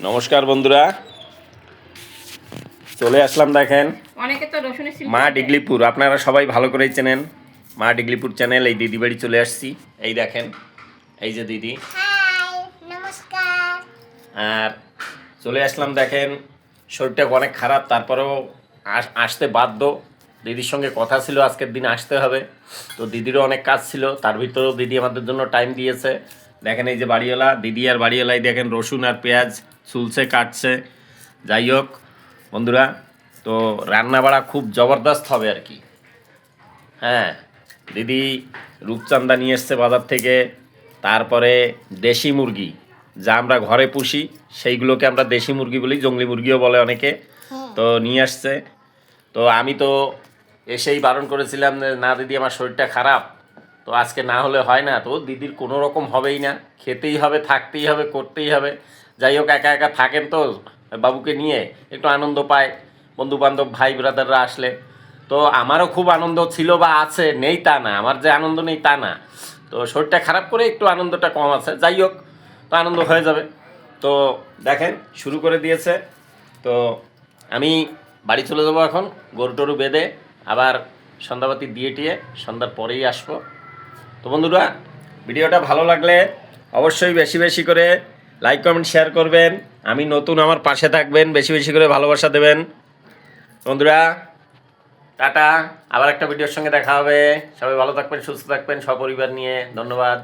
নমস্কার বন্ধুরা, চলে আসলাম। দেখেন অনেকে তো রসুনের শিল্প মা ডিগলিপুর, আপনারা সবাই ভালো করেই চেনেন মা ডিগলিপুর চ্যানেল। এই দিদি বাড়ি চলে আসছি। এই দেখেন, এই যে দিদি, হাই নমস্কার। আর চলে আসলাম। দেখেন শরীরটা অনেক খারাপ, তারপরেও আসতে বাধ্য। দিদির সঙ্গে কথা ছিল আজকের দিন আসতে হবে, তো দিদিরও অনেক কাজ ছিল, তার ভিতরেও দিদি আমাদের জন্য টাইম দিয়েছে। দেখেন এই যে বাড়িওয়ালা দিদি আর বাড়িওয়ালাই দেখেন রসুন আর পেঁয়াজ চুলছে, কাটছে। যাই হোক বন্ধুরা, তো রান্না বাড়া খুব জবরদস্ত হবে আর কি। হ্যাঁ, দিদি রূপচাঁদা নিয়ে এসছে বাজার থেকে, তারপরে দেশি মুরগি যা আমরা ঘরে পুষি সেইগুলোকে আমরা দেশি মুরগি বলি, জংলি মুরগিও বলে অনেকে। তো নিয়ে আসছে। তো আমি তো এসেই বারণ করেছিলাম যে না দিদি আমার শরীরটা খারাপ, তো আজকে না হলে হয় না। তো দিদির কোনো রকম হবেই না, খেতেই হবে, থাকতেই হবে, করতেই হবে। যাই হোক, একা একা থাকেন তো, বাবুকে নিয়ে একটু আনন্দ পায় বন্ধু বান্ধব ভাই ব্রাদাররা আসলে। তো আমারও খুব আনন্দ ছিল বা আছে, নেই তা না, আমার যে আনন্দ নেই তা না। তো শরীরটা খারাপ করে একটু আনন্দটা কম আছে। যাই হোক, তো আনন্দ হয়ে যাবে। তো দেখেন শুরু করে দিয়েছে। তো আমি বাড়ি চলে যাবো এখন, গরু টরু বেঁধে আবার সন্ধ্যাবাতি দিয়ে টিয়ে সন্ধ্যার পরেই আসবো। তো বন্ধুরা, ভিডিওটা ভালো লাগলে অবশ্যই বেশি বেশি করে লাইক কমেন্ট শেয়ার করবেন। আমি নতুন, আমার পাশে থাকবেন, বেশি বেশি করে ভালোবাসা দেবেন। বন্ধুরা টাটা, আবার একটা ভিডিওর সঙ্গে দেখা হবে। সবাই ভালো থাকবেন, সুস্থ থাকবেন, সপরিবার নিয়ে। ধন্যবাদ।